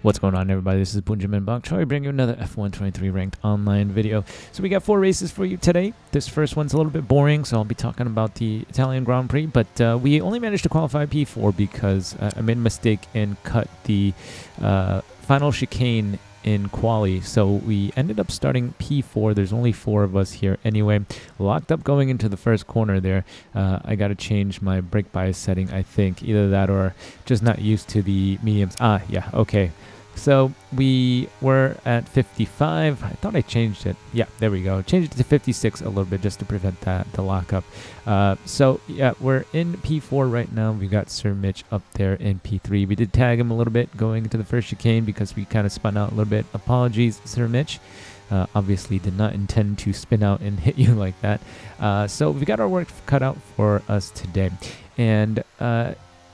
What's going on, everybody? This is Benjamin Bach. Try to bring you another F123 ranked online video. So we got 4 races for you today. This first one's a little bit boring, so I'll be talking about the Italian Grand Prix, but we only managed to qualify P4 because I made a mistake and cut the final chicane in quali, so we ended up starting P4. There's only 4 of us here anyway. Locked up going into the first corner there. I got to change my brake bias setting, I think. Either that or just not used to the mediums. Yeah, okay. So we were at 55. I thought I changed it. Yeah, there we go. Changed it to 56 a little bit just to prevent the lockup. So yeah, we're in P4 right now. We got Sir Mitch up there in P3. We did tag him a little bit going into the first chicane because we kind of spun out a little bit. Apologies, Sir Mitch. Obviously did not intend to spin out and hit you like that. So we got our work cut out for us today. And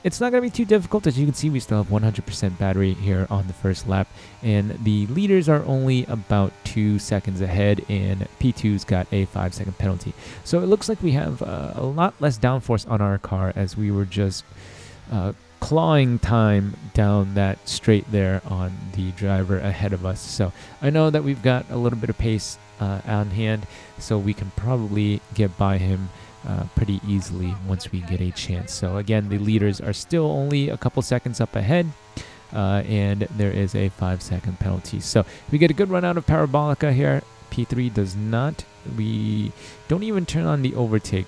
it's not going to be too difficult. As you can see, we still have 100% battery here on the first lap, and the leaders are only about 2 seconds ahead, and P2's got a 5-second penalty. So it looks like we have a lot less downforce on our car as we were just clawing time down that straight there on the driver ahead of us. So I know that we've got a little bit of pace on hand, so we can probably get by him pretty easily once we get a chance. So again, the leaders are still only a couple seconds up ahead, and there is a 5-second penalty. So we get a good run out of Parabolica here. P3 does not. We don't even turn on the overtake,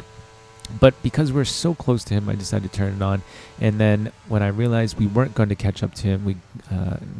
but because we're so close to him, I decided to turn it on. And then when I realized we weren't going to catch up to him, we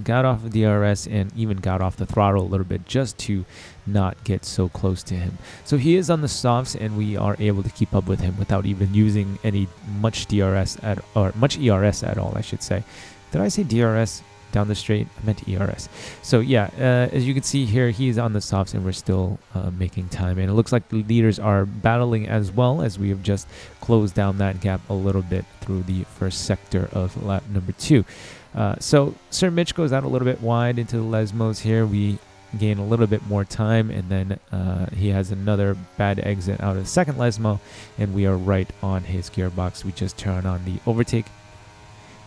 got off of the DRS and even got off the throttle a little bit just to not get so close to him. So he is on the softs, and we are able to keep up with him without even using any much ERS at all, I should say. Did I say DRS? Down the straight, I meant ERS. So yeah, as you can see here, he's on the softs and we're still making time, and it looks like the leaders are battling as well, as we have just closed down that gap a little bit through the first sector of lap number 2. So Sir Mitch goes out a little bit wide into the Lesmos here. We gain a little bit more time, and then he has another bad exit out of the second Lesmo, and we are right on his gearbox. We just turn on the overtake.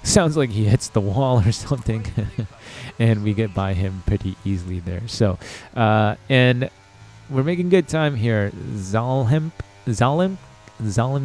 Sounds like he hits the wall or something, and we get by him pretty easily there. So, and we're making good time here. Zalim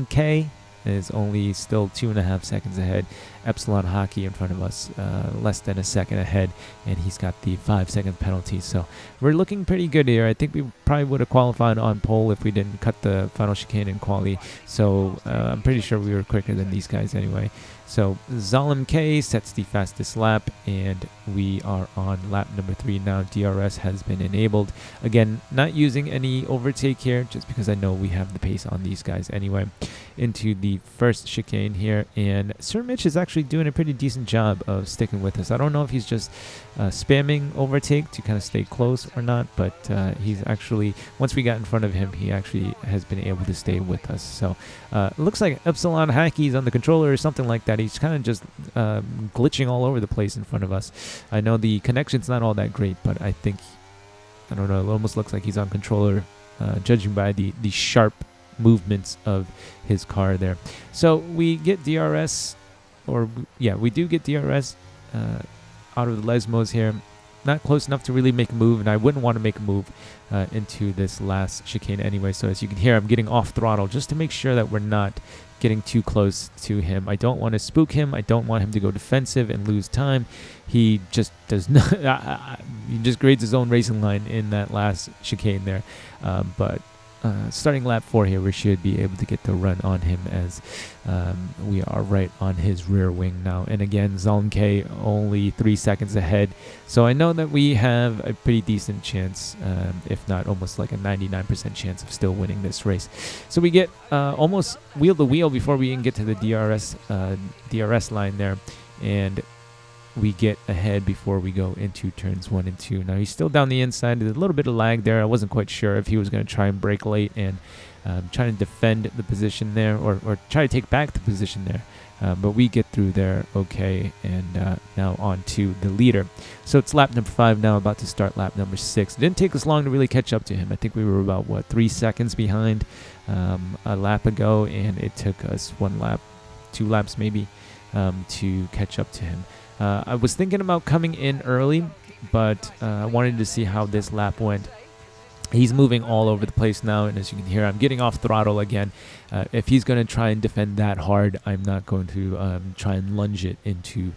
K is only still 2.5 seconds ahead. Epsilon Hockey in front of us, less than a second ahead, and he's got the 5-second penalty. So we're looking pretty good here. I think we probably would have qualified on pole if we didn't cut the final chicane in quali. So I'm pretty sure we were quicker than these guys anyway. So Zalim K sets the fastest lap, and we are on lap number 3 now. DRS has been enabled. Again, not using any overtake here, just because I know we have the pace on these guys anyway. Into the first chicane here, and Sir Mitch is actually doing a pretty decent job of sticking with us. I don't know if he's just spamming overtake to kind of stay close or not, but he's actually, once we got in front of him, he actually has been able to stay with us. So it looks like Epsilon Hackey's on the controller or something like that. He's kind of just glitching all over the place in front of us. I know the connection's not all that great, but I think, I don't know, it almost looks like he's on controller, judging by the sharp movements of his car there. So we get DRS, or yeah, we do get DRS out of the Lesmos here. Not close enough to really make a move, and I wouldn't want to make a move into this last chicane anyway. So as you can hear, I'm getting off throttle just to make sure that we're not getting too close to him. I don't want to spook him. I don't want him to go defensive and lose time. He just does not. He just grades his own racing line in that last chicane there. But starting lap 4 here, we should be able to get the run on him, as we are right on his rear wing now. And again, Zalim K only 3 seconds ahead. So I know that we have a pretty decent chance, if not almost like a 99% chance of still winning this race. So we get almost wheel to wheel before we even get to the DRS line there. And we get ahead before we go into turns 1 and 2. Now he's still down the inside. There's a little bit of lag there. I wasn't quite sure if he was going to try and brake late and trying to defend the position there, or try to take back the position there. But we get through there okay, and now on to the leader. So it's lap number 5 now, about to start lap number 6. It didn't take us long to really catch up to him. I think we were about, 3 seconds behind a lap ago, and it took us 1 lap 2 laps maybe, to catch up to him. I was thinking about coming in early, but I wanted to see how this lap went. He's moving all over the place now, and as you can hear, I'm getting off throttle again. If he's going to try and defend that hard, I'm not going to try and lunge it into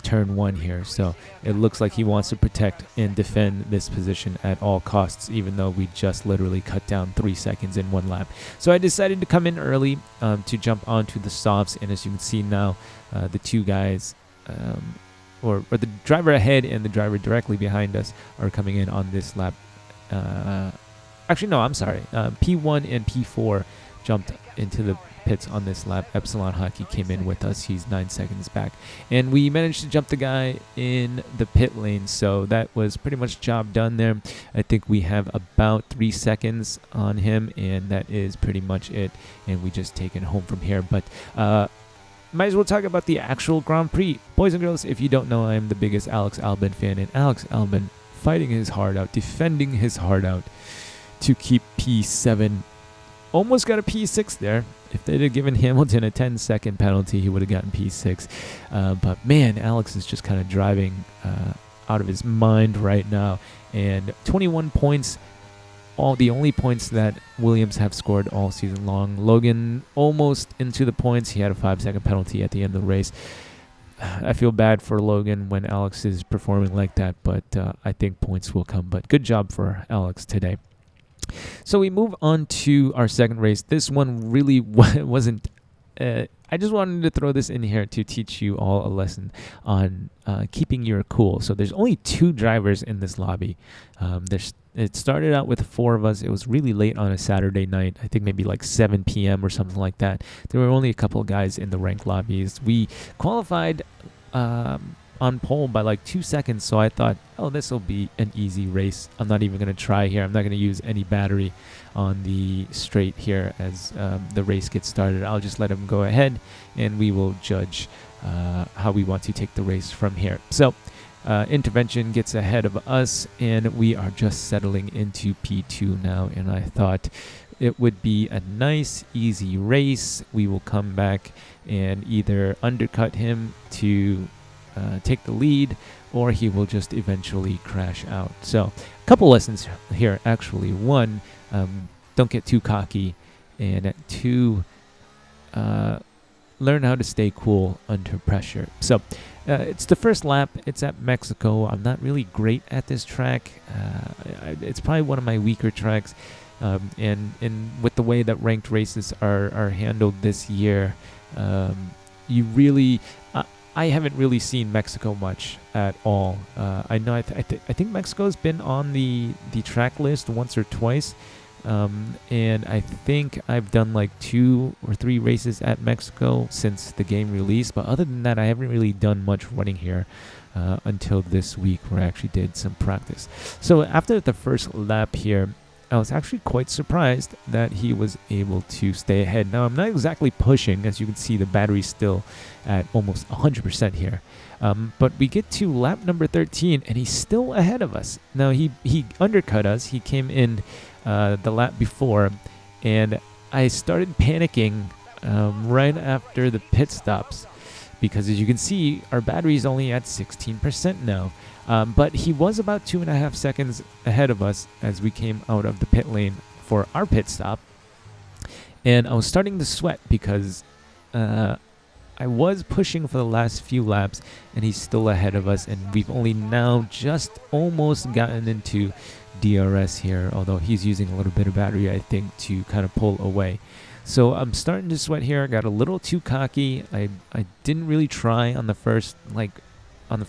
turn 1 here. So it looks like he wants to protect and defend this position at all costs, even though we just literally cut down 3 seconds in 1 lap. So I decided to come in early to jump onto the softs, and as you can see now, the 2 guys, or the driver ahead and the driver directly behind us, are coming in on this lap. Actually, no, I'm sorry. P1 and P4 jumped into the pits on this lap. Epsilon Hockey came in with us. He's 9 seconds back. And we managed to jump the guy in the pit lane, so that was pretty much job done there. I think we have about 3 seconds on him, and that is pretty much it. And we just take it home from here. But might as well talk about the actual Grand Prix. Boys and girls, if you don't know, I am the biggest Alex Albon fan, and Alex Albon fighting his heart out, defending his heart out to keep P7. Almost got a P6 there. If they'd have given Hamilton a 10-second penalty, he would have gotten P6. But man, Alex is just kind of driving out of his mind right now. And 21 points, the only points that Williams have scored all season long. Logan almost into the points. He had a 5-second penalty at the end of the race. I feel bad for Logan when Alex is performing like that, but I think points will come. But good job for Alex today. So we move on to our second race. This one really wasn't... I just wanted to throw this in here to teach you all a lesson on keeping your cool. So there's only 2 drivers in this lobby. It started out with 4 of us. It was really late on a Saturday night. I think maybe like 7 p.m. or something like that. There were only a couple of guys in the ranked lobbies. We qualified on pole by like 2 seconds, so I thought, oh, this will be an easy race. I'm not even going to try here. I'm not going to use any battery on the straight here as the race gets started. I'll just let him go ahead, and we will judge how we want to take the race from here. So Intervention gets ahead of us, and we are just settling into P2 now, and I thought it would be a nice, easy race. We will come back and either undercut him to take the lead, or he will just eventually crash out. So a couple lessons here, actually. 1, don't get too cocky, and 2, learn how to stay cool under pressure. So it's the first lap. It's at Mexico. I'm not really great at this track. It's probably one of my weaker tracks. And with the way that ranked races are handled this year, you really... I haven't really seen Mexico much at all. I know I think Mexico's been on the track list once or twice. And I think I've done like 2 or 3 races at Mexico since the game released, but other than that, I haven't really done much running here until this week, where I actually did some practice. So after the first lap here, I was actually quite surprised that he was able to stay ahead. Now, I'm not exactly pushing. As you can see, the battery's still at almost 100% here. But we get to lap number 13, and he's still ahead of us. Now, he undercut us. He came in the lap before, and I started panicking right after the pit stops, because as you can see, our battery is only at 16% now. But he was about 2.5 seconds ahead of us as we came out of the pit lane for our pit stop. And I was starting to sweat because I was pushing for the last few laps, and he's still ahead of us. And we've only now just almost gotten into DRS here, although he's using a little bit of battery, I think, to kind of pull away. So I'm starting to sweat here. I got a little too cocky. I didn't really try on the first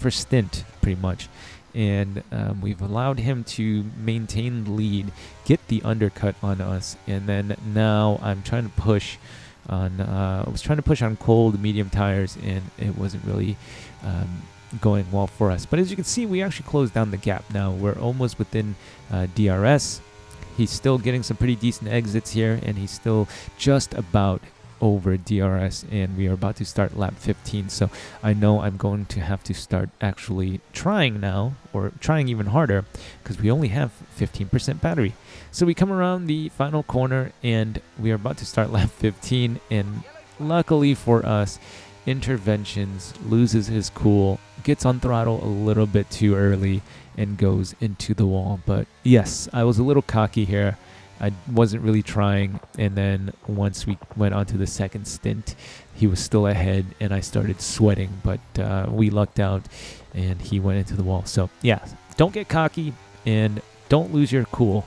stint, pretty much. And we've allowed him to maintain the lead, get the undercut on us, and then now I'm trying to push on I was trying to push on cold medium tires, and it wasn't really going well for us. But as you can see, we actually closed down the gap now. We're almost within DRS. He's still getting some pretty decent exits here, and he's still just about over DRS, and we are about to start lap 15. So I know I'm going to have to start actually trying now, or trying even harder, because we only have 15% battery. So we come around the final corner, and we are about to start lap 15, and luckily for us, Interventions loses his cool, gets on throttle a little bit too early, and goes into the wall. But yes, I was a little cocky here. I wasn't really trying, and then once we went on to the second stint, he was still ahead, and I started sweating, but we lucked out, and he went into the wall. So yeah, don't get cocky, and don't lose your cool,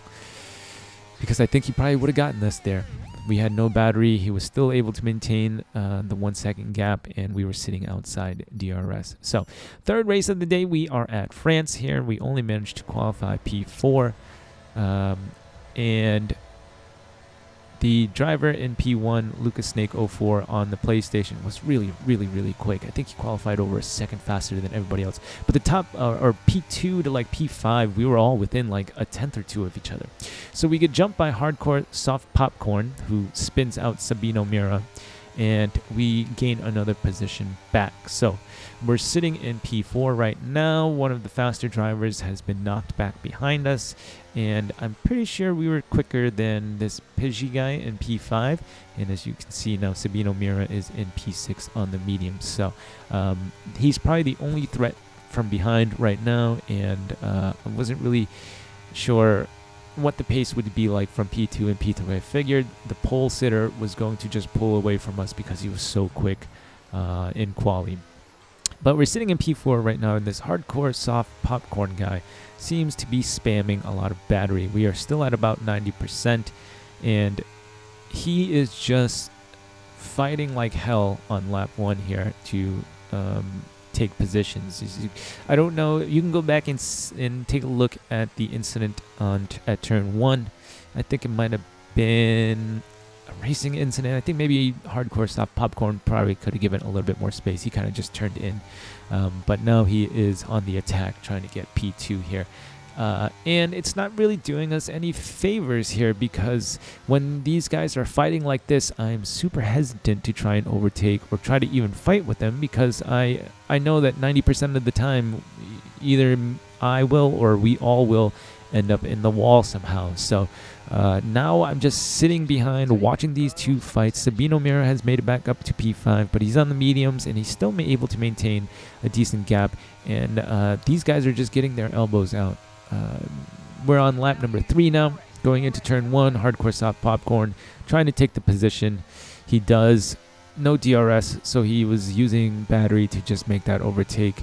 because I think he probably would have gotten us there. We had no battery. He was still able to maintain the 1 second gap, and we were sitting outside DRS. So third race of the day, we are at France here. We only managed to qualify P4. And the driver in P1, Lucas Snake 04 on the PlayStation, was really, really, really quick. I think he qualified over a second faster than everybody else. But the top, or P2 to like P5, we were all within like a tenth or two of each other. So we get jumped by Hardcore Soft Popcorn, who spins out Sabino Mira, and we gain another position back. So we're sitting in P4 right now. One of the faster drivers has been knocked back behind us, and I'm pretty sure we were quicker than this Pidgey guy in P5. And as you can see now, Sabino Mira is in P6 on the medium. So he's probably the only threat from behind right now, and I wasn't really sure what the pace would be like from P2 and P3. I figured the pole sitter was going to just pull away from us because he was so quick in quali. But we're sitting in P4 right now, and this Hardcore Soft Popcorn guy seems to be spamming a lot of battery. We are still at about 90%, and he is just fighting like hell on lap 1 here to take positions. I don't know. You can go back and take a look at the incident at turn 1. I think it might have been a racing incident. I think maybe Hardcore Stop Popcorn probably could have given a little bit more space. He kind of just turned in. But now he is on the attack trying to get P2 here. And it's not really doing us any favors here, because when these guys are fighting like this, I'm super hesitant to try and overtake or try to even fight with them, because I know that 90% of the time either I will or we all will end up in the wall somehow. So now I'm just sitting behind watching these two fights. Sabino Mira has made it back up to P5, but he's on the mediums, and he's still able to maintain a decent gap. And these guys are just getting their elbows out. We're on lap number 3 now, going into turn 1. Hardcore Soft Popcorn trying to take the position. He does. No DRS, so he was using battery to just make that overtake.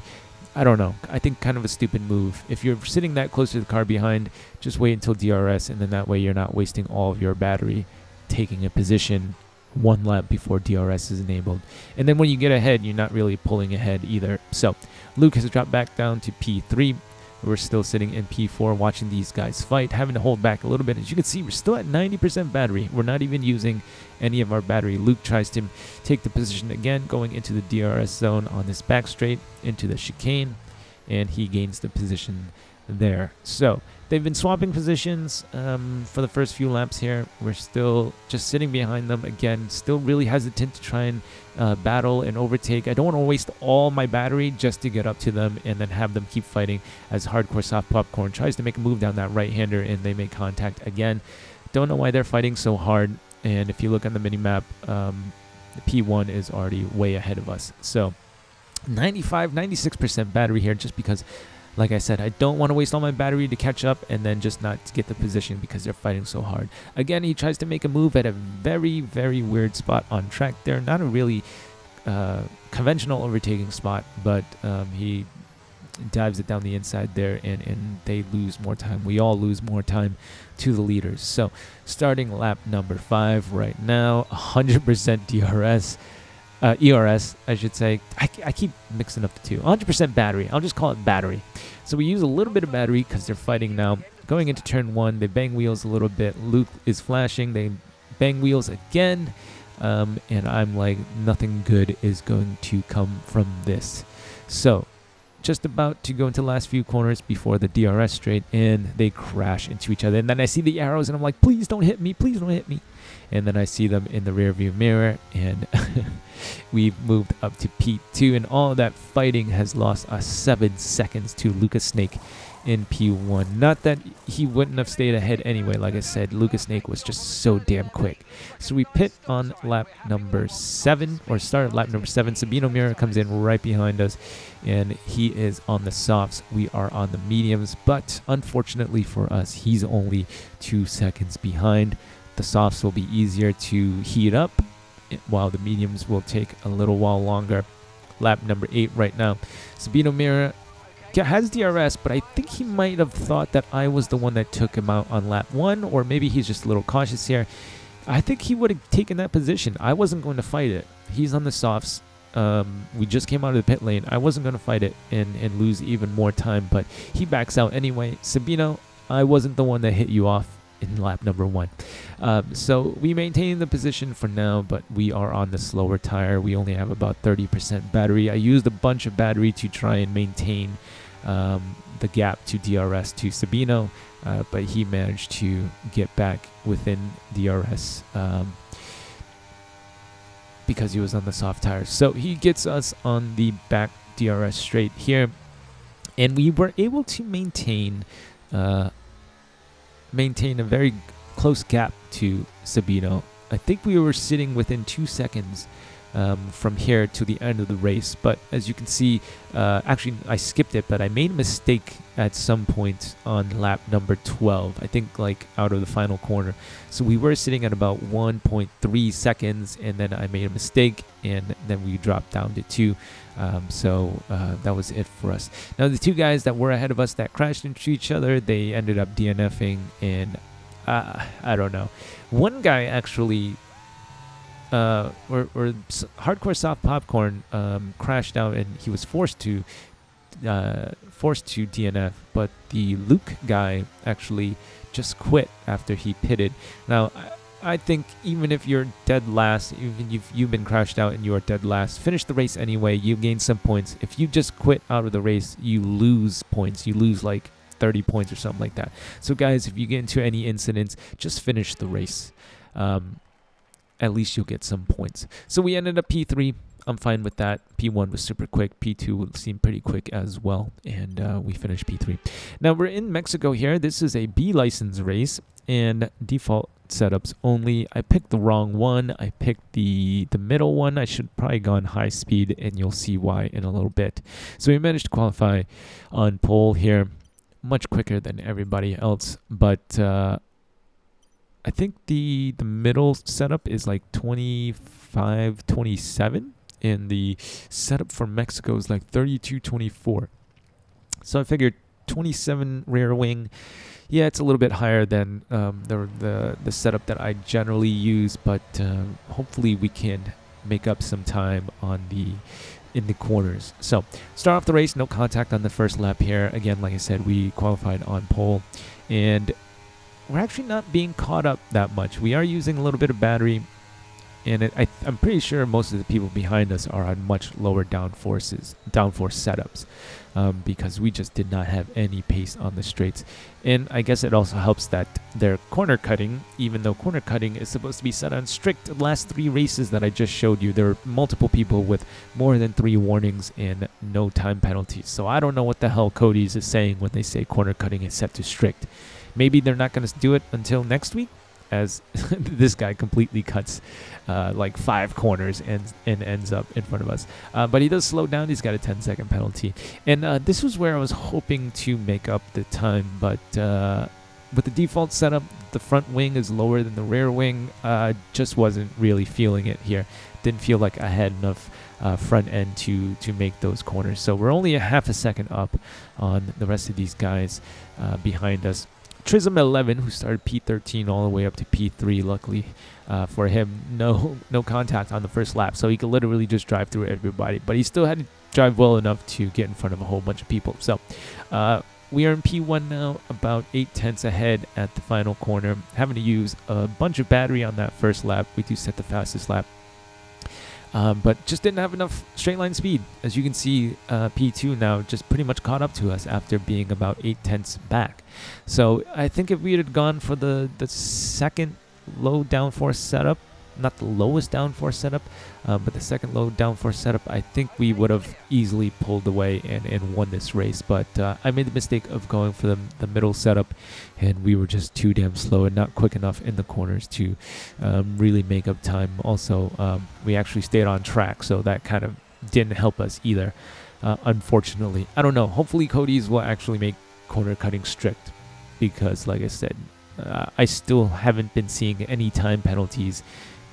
I don't know. I think kind of a stupid move. If you're sitting that close to the car behind, just wait until DRS, and then that way you're not wasting all of your battery taking a position 1 lap before DRS is enabled. And then when you get ahead, you're not really pulling ahead either. So Luke has dropped back down to P3. We're still sitting in P4 watching these guys fight, having to hold back a little bit. As you can see, we're still at 90% battery. We're not even using any of our battery. Luke tries to take the position again, going into the DRS zone on this back straight, into the chicane, and he gains the position there. So they've been swapping positions for the first few laps here. We're still just sitting behind them again, still really hesitant to try and battle and overtake. I don't want to waste all my battery just to get up to them and then have them keep fighting, as Hardcore Soft Popcorn tries to make a move down that right-hander, and they make contact again. Don't know why they're fighting so hard, and if you look on the mini-map, the P1 is already way ahead of us. So 96% battery here, just because, like I said, I don't want to waste all my battery to catch up and then just not get the position because they're fighting so hard. Again, he tries to make a move at a very, very weird spot on track there. Not a really conventional overtaking spot, but he dives it down the inside there, and they lose more time. We all lose more time to the leaders. So starting lap number 5 right now, 100% DRS. ERS, I should say. I keep mixing up the two. 100% battery. I'll just call it battery. So we use a little bit of battery because they're fighting now. Going into turn 1, they bang wheels a little bit. Luke is flashing. They bang wheels again. And I'm like, nothing good is going to come from this. So just about to go into the last few corners before the DRS straight, and they crash into each other. And then I see the arrows, and I'm like, please don't hit me. Please don't hit me. And then I see them in the rearview mirror, and we've moved up to P2, and all of that fighting has lost us 7 seconds to Lucas Snake in P1. Not that he wouldn't have stayed ahead anyway. Like I said, Lucas Snake was just so damn quick. So we pit on lap number 7, or start at lap number 7. Sabino Mira comes in right behind us, and he is on the softs. We are on the mediums, but unfortunately for us, he's only 2 seconds behind. The softs will be easier to heat up, while the mediums will take a little while longer. Lap number 8 right now. Sabino Mira has DRS, but I think he might have thought that I was the one that took him out on lap 1, or maybe he's just a little cautious here. I think he would have taken that position. I wasn't going to fight it. He's on the softs. We just came out of the pit lane. I wasn't going to fight it and lose even more time, but he backs out anyway. Sabino, I wasn't the one that hit you off in lap number 1. So we maintain the position for now, but we are on the slower tire. We only have about 30% battery. I used a bunch of battery to try and maintain the gap to DRS to Sabino, but he managed to get back within DRS because he was on the soft tires. So he gets us on the back DRS straight here, and we were able to maintain a very close gap to Sabino. I think we were sitting within 2 seconds from here to the end of the race, but as you can see, actually I skipped it, but I made a mistake at some point on lap number 12, I think, like out of the final corner. So we were sitting at about 1.3 seconds, and then I made a mistake, and then we dropped down to 2. So that was it for us. Now the 2 guys that were ahead of us that crashed into each other, they ended up DNFing, and I don't know. One guy actually, or Hardcore Soft Popcorn, crashed out, and he was forced to DNF, but the Luke guy actually just quit after he pitted. Now I think even if you're dead last, even if you've been crashed out and you are dead last, finish the race anyway. You gain some points. If you just quit out of the race, you lose points. You lose like 30 points or something like that. So guys, if you get into any incidents, just finish the race. At least you'll get some points. So we ended up P3. I'm fine with that. P1 was super quick. P2 seemed pretty quick as well. And we finished P3. Now we're in Mexico here. This is a B license race and default setups only. I picked the wrong one. I picked the middle one. I should probably gone high speed, and you'll see why in a little bit. So we managed to qualify on pole here, much quicker than everybody else, but I think the middle setup is like 25, 27, and the setup for Mexico is like 32, 24. So I figured 27 rear wing. Yeah, it's a little bit higher than the setup that I generally use, but hopefully we can make up some time on in the corners. So start off the race, no contact on the first lap here. Again, like I said, we qualified on pole, and we're actually not being caught up that much. We are using a little bit of battery, and I'm pretty sure most of the people behind us are on much lower downforce setups, because we just did not have any pace on the straights. And I guess it also helps that they're corner cutting, even though corner cutting is supposed to be set on strict. The last 3 races that I just showed you, there were multiple people with more than 3 warnings and no time penalties. So I don't know what the hell Cody's is saying when they say corner cutting is set to strict. Maybe they're not going to do it until next week, as this guy completely cuts like 5 corners and ends up in front of us. But he does slow down. He's got a 10-second penalty. And this was where I was hoping to make up the time. But with the default setup, the front wing is lower than the rear wing. Just wasn't really feeling it here. Didn't feel like I had enough front end to make those corners. So we're only a half a second up on the rest of these guys behind us. Trism 11, who started P13 all the way up to P3, luckily for him, no contact on the first lap, so he could literally just drive through everybody, but he still had to drive well enough to get in front of a whole bunch of people. So we are in P1 now, about 8/10 ahead at the final corner, having to use a bunch of battery on that first lap. We do set the fastest lap, but just didn't have enough straight line speed. As you can see, P2 now just pretty much caught up to us after being about 8/10 back. So I think if we had gone for the second low downforce setup, not the lowest downforce setup, but the second low downforce setup, I think we would have easily pulled away and won this race. But I made the mistake of going for the middle setup, and we were just too damn slow and not quick enough in the corners to really make up time. Also, we actually stayed on track, so that kind of didn't help us either, unfortunately. I don't know. Hopefully Cody's will actually make corner cutting strict, because like I said, I still haven't been seeing any time penalties,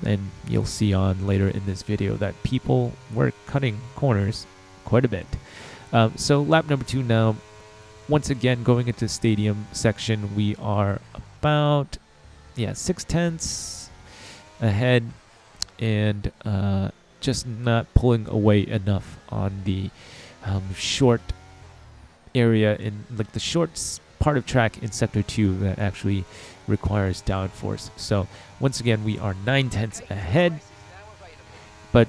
and you'll see on later in this video that people were cutting corners quite a bit. So lap number 2 now. Once again, going into stadium section, we are about 6/10 ahead, and just not pulling away enough on the short area in like the short part of track in sector 2 that actually requires downforce. So once again, we are 9/10 ahead, but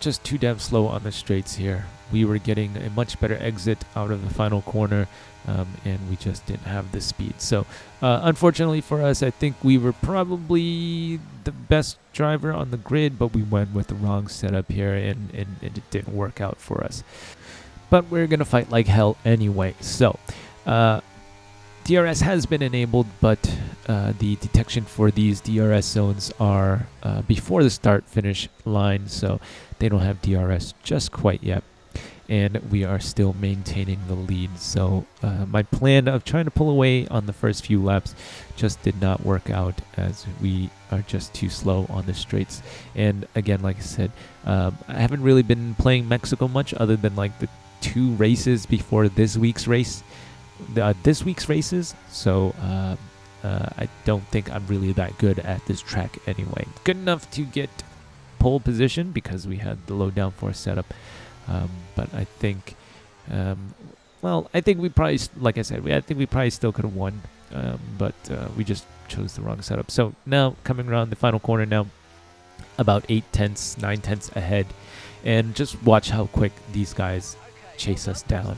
just too damn slow on the straights here. We were getting a much better exit out of the final corner, and we just didn't have the speed. So unfortunately for us, I think we were probably the best driver on the grid, but we went with the wrong setup here, and it didn't work out for us. But we're gonna fight like hell anyway. So DRS has been enabled, but the detection for these DRS zones are before the start-finish line, so they don't have DRS just quite yet, and we are still maintaining the lead. So my plan of trying to pull away on the first few laps just did not work out, as we are just too slow on the straights. And again, like I said, I haven't really been playing Mexico much, other than like the 2 races before this week's race. So I don't think I'm really that good at this track anyway. Good enough to get pole position because we had the low downforce setup, but I think I think we probably, like I said, I think we probably still could have won, but we just chose the wrong setup. So now coming around the final corner now, about 9/10 ahead, and just watch how quick these guys chase us down.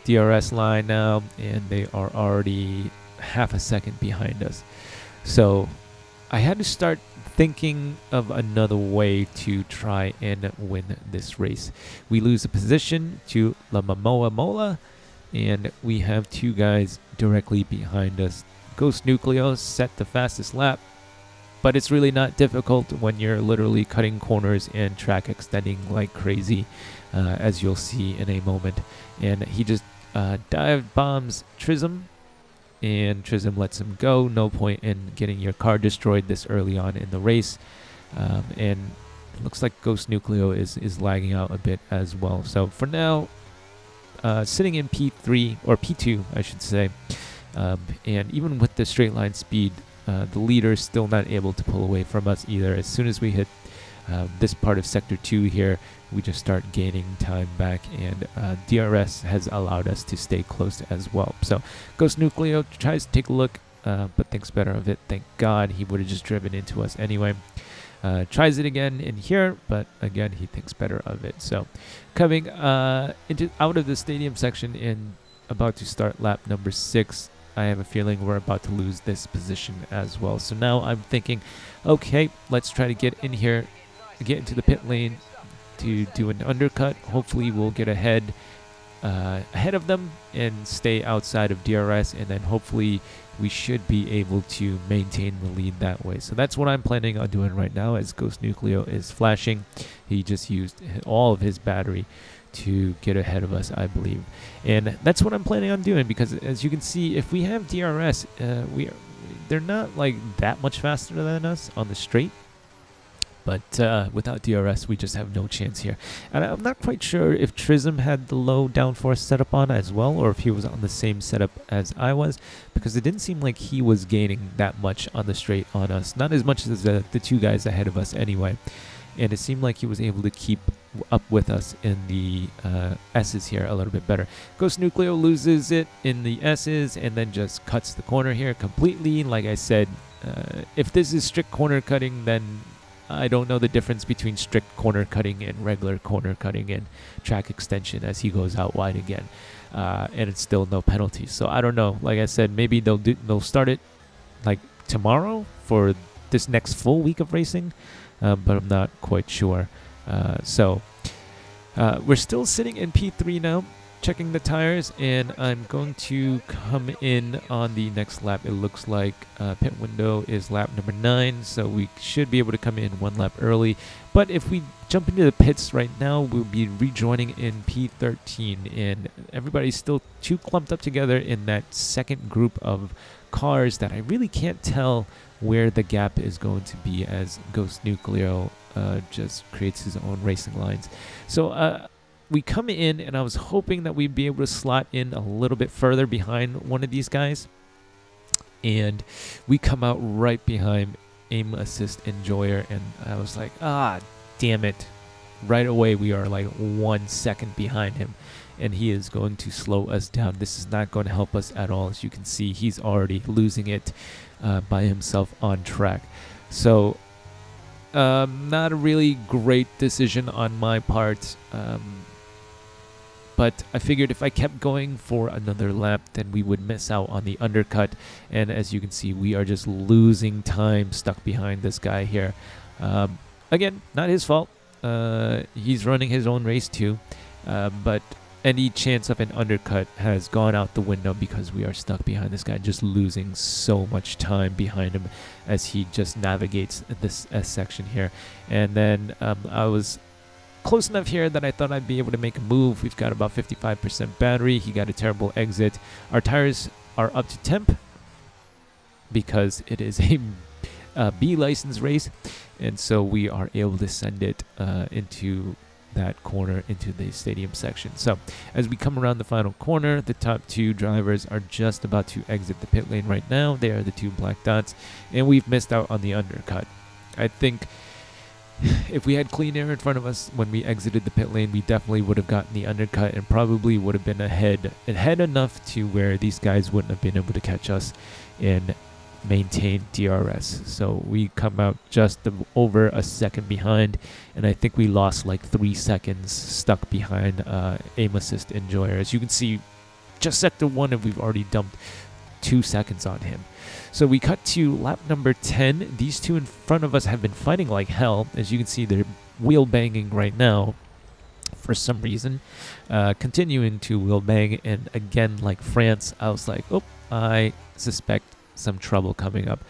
DRS line now, and they are already half a second behind us. So I had to start thinking of another way to try and win this race. We lose a position to La Mola, and we have 2 guys directly behind us. Ghost Nucleo set the fastest lap, but it's really not difficult when you're literally cutting corners and track extending like crazy, as you'll see in a moment. And he just dive bombs Trism, and Trism lets him go. No point in getting your car destroyed this early on in the race. And it looks like Ghost Nucleo is lagging out a bit as well. So for now, sitting in P3, or P2 I should say, and even with the straight line speed, the leader is still not able to pull away from us either. As soon as we hit this part of sector 2 here, we just start gaining time back, and DRS has allowed us to stay close as well. So Ghost Nucleo tries to take a look, but thinks better of it. Thank God, he would have just driven into us anyway. Tries it again in here, but again he thinks better of it. So coming out of the stadium section and about to start lap number 6, I have a feeling we're about to lose this position as well. So now I'm thinking, okay, let's try to get in here, get into the pit lane to do an undercut. Hopefully we'll get ahead of them and stay outside of DRS, and then hopefully we should be able to maintain the lead that way. So that's what I'm planning on doing right now, as Ghost Nucleo is flashing. He just used all of his battery to get ahead of us, I believe, and that's what I'm planning on doing, because as you can see, if we have DRS, they're not like that much faster than us on the straight, but without DRS we just have no chance here. And I'm not quite sure if Trism had the low downforce setup on as well, or if he was on the same setup as I was, because it didn't seem like he was gaining that much on the straight on us, not as much as the 2 guys ahead of us anyway. And it seemed like he was able to keep up with us in the S's here a little bit better. Ghost Nucleo loses it in the S's and then just cuts the corner here completely. Like I said, if this is strict corner cutting, then I don't know the difference between strict corner cutting and regular corner cutting and track extension, as he goes out wide again. And it's still no penalties. So I don't know. Like I said, maybe they'll start it like tomorrow for this next full week of racing, but I'm not quite sure. So we're still sitting in P3 now, checking the tires, and I'm going to come in on the next lap. It looks like pit window is lap number 9, so we should be able to come in 1 lap early. But if we jump into the pits right now, we'll be rejoining in P13, and everybody's still too clumped up together in that second group of cars that I really can't tell where the gap is going to be, as Ghost Nucleo just creates his own racing lines. So we come in, and I was hoping that we'd be able to slot in a little bit further behind one of these guys, and we come out right behind Aim Assist Enjoyer, and I was like, damn it. Right away, we are like 1 second behind him, and he is going to slow us down. This is not going to help us at all. As you can see, he's already losing it by himself on track. So not a really great decision on my part. But I figured if I kept going for another lap, then we would miss out on the undercut. And as you can see, we are just losing time stuck behind this guy here. Again, not his fault. He's running his own race too. But any chance of an undercut has gone out the window because we are stuck behind this guy, just losing so much time behind him as he just navigates this S section here. And then I was close enough here that I thought I'd be able to make a move. We've got about 55% battery. He got a terrible exit. Our tires are up to temp because it is a B license race, and so we are able to send it into that corner, into the stadium section. So as we come around the final corner, the top 2 drivers are just about to exit the pit lane right now. They are the 2 black dots, and we've missed out on the undercut. I think if we had clean air in front of us when we exited the pit lane, we definitely would have gotten the undercut and probably would have been ahead enough to where these guys wouldn't have been able to catch us and maintain DRS. So we come out just over a second behind, and I think we lost like 3 seconds stuck behind Aim Assist Enjoyer. As you can see, just sector 1 and we've already dumped 2 seconds on him. So we cut to lap number 10. These 2 in front of us have been fighting like hell. As you can see, they're wheel banging right now for some reason, continuing to wheel bang. And again, like France, I was like, oh, I suspect some trouble coming up.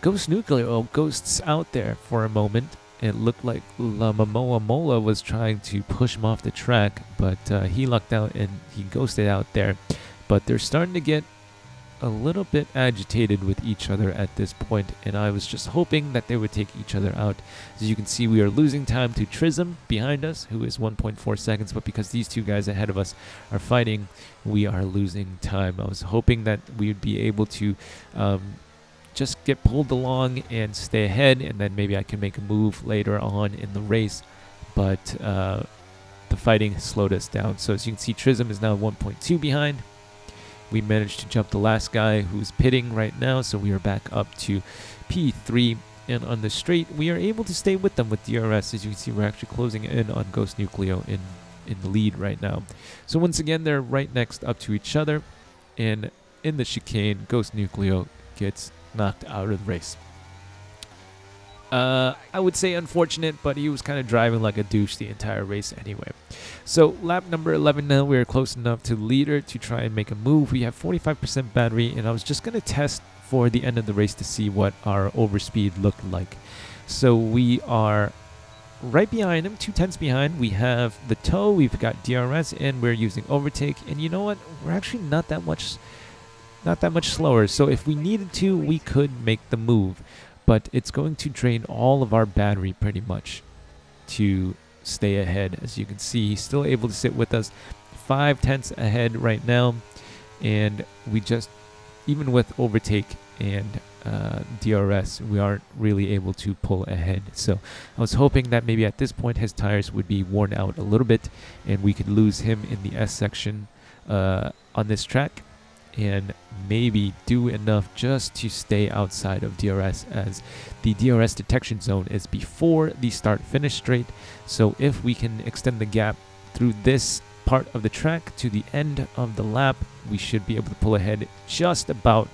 Ghost Nucleo ghosts out there for a moment. It looked like La Momoa Mola was trying to push him off the track, but he lucked out and he ghosted out there. But they're starting to get a little bit agitated with each other at this point, and I was just hoping that they would take each other out. As you can see, we are losing time to Trism behind us, who is 1.4 seconds, but because these 2 guys ahead of us are fighting, we are losing time. I was hoping that we would be able to just get pulled along and stay ahead, and then maybe I can make a move later on in the race, but the fighting slowed us down. So as you can see, Trism is now 1.2 behind. We managed to jump the last guy who's pitting right now, so we are back up to P3. And on the straight, we are able to stay with them with DRS. As you can see, we're actually closing in on Ghost Nucleo in the lead right now. So once again, they're right next up to each other. And in the chicane, Ghost Nucleo gets knocked out of the race. I would say unfortunate, but he was kind of driving like a douche the entire race anyway. So lap number 11 now, we are close enough to the leader to try and make a move. We have 45% battery, and I was just going to test for the end of the race to see what our overspeed looked like. So we are right behind him, 2/10 behind. We have the tow, we've got DRS, and we're using overtake. And you know what? We're actually not that much slower. So if we needed to, we could make the move. But it's going to drain all of our battery pretty much to stay ahead. As you can see, he's still able to sit with us 5/10 ahead right now. And we just, even with overtake and DRS, we aren't really able to pull ahead. So I was hoping that maybe at this point his tires would be worn out a little bit and we could lose him in the S section on this track, and maybe do enough just to stay outside of DRS, as the DRS detection zone is before the start-finish straight. So if we can extend the gap through this part of the track to the end of the lap, we should be able to pull ahead just about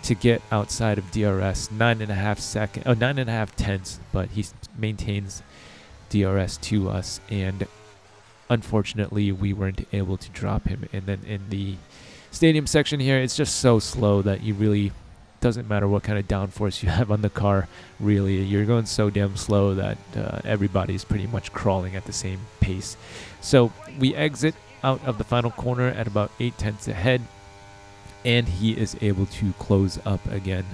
to get outside of DRS. 9.5 tenths, but he maintains DRS to us, and unfortunately we weren't able to drop him. And then in the stadium section here, it's just so slow that you really doesn't matter what kind of downforce you have on the car. Really, you're going so damn slow that everybody's pretty much crawling at the same pace. So we exit out of the final corner at about 8 tenths ahead, and he is able to close up again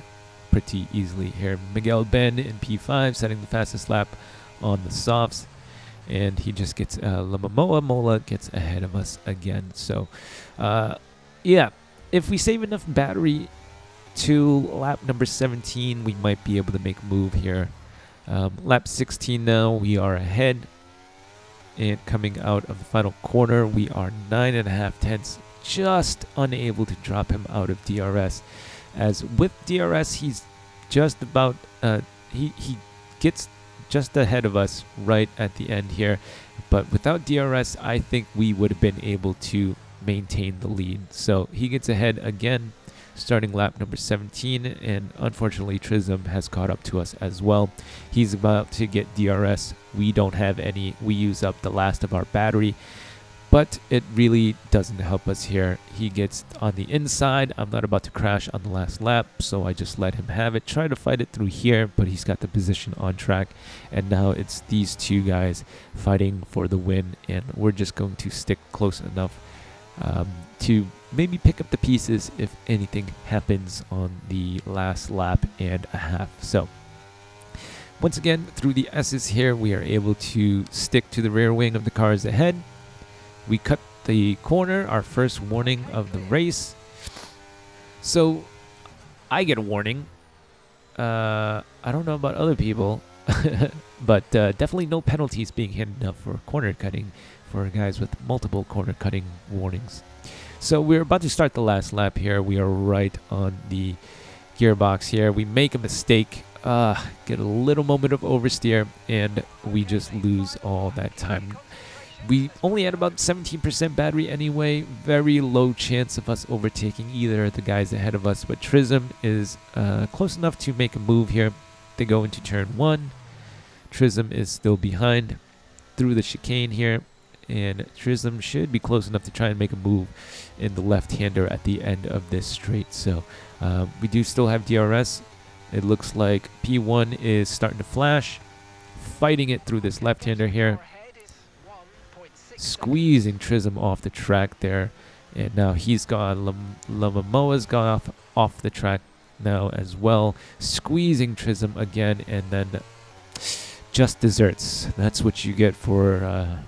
pretty easily here. Miguel Ben in P5 setting the fastest lap on the softs, and he just gets Mola gets ahead of us again. So yeah, if we save enough battery to lap number 17, we might be able to make a move here. Lap 16 now, we are ahead, and coming out of the final corner, we are 9.5 tenths, just unable to drop him out of DRS. As with DRS, he's just about he gets just ahead of us right at the end here, but without DRS, I think we would have been able to maintain the lead. So he gets ahead again, starting lap number 17, and unfortunately Trism has caught up to us as well. He's about to get DRS. We don't have any. We use up the last of our battery, but it really doesn't help us here. He gets on the inside. I'm not about to crash on the last lap, so I just let him have it. Try to fight it through here, but he's got the position on track, and now it's these two guys fighting for the win, and we're just going to stick close enough to maybe pick up the pieces if anything happens on the last lap and a half. So once again, through the S's here, we are able to stick to the rear wing of the cars ahead. We cut the corner, our first warning of the race. So I get a warning. I don't know about other people, but definitely no penalties being handed out for corner cutting for guys with multiple corner cutting warnings. So we're about to start the last lap here. We are right on the gearbox here. We make a mistake, get a little moment of oversteer, and we just lose all that time. We only had about 17% battery anyway. Very low chance of us overtaking either of the guys ahead of us, but Trism is close enough to make a move here. They go into turn 1. Trism is still behind through the chicane here, and Trism should be close enough to try and make a move in the left-hander at the end of this straight. So we do still have DRS. It looks like P1 is starting to flash, fighting it through this left-hander here, squeezing Trism off the track there, and now he's gone. Lamamoa's gone off the track now as well, squeezing Trism again, and then just desserts. That's what you get for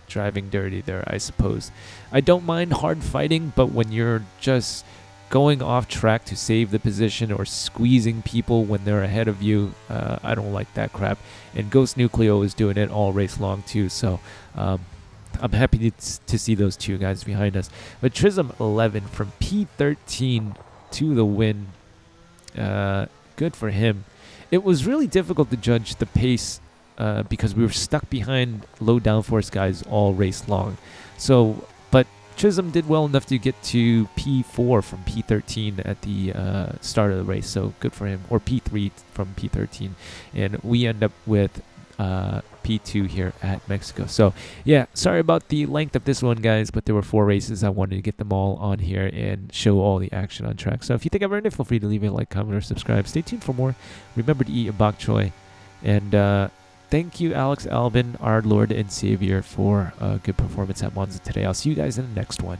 driving dirty there, I suppose. I don't mind hard fighting, but when you're just going off track to save the position or squeezing people when they're ahead of you, I don't like that crap. And Ghost Nucleo is doing it all race long too, so I'm happy to see those two guys behind us. But Trism 11 from P13 to the win. Good for him. It was really difficult to judge the pace because we were stuck behind low downforce guys all race long. So, but Trism did well enough to get to P4 from P13 at the start of the race. So good for him. Or P3 from P13. And we end up with P2 here at Mexico. So yeah, sorry about the length of this one, guys, but there were 4 races. I wanted to get them all on here and show all the action on track. So if you think I've earned it, feel free to leave a like, comment, or subscribe. Stay tuned for more. Remember to eat a bok choy. And thank you, Alex Albin, our Lord and Savior, for a good performance at Monza today. I'll see you guys in the next one.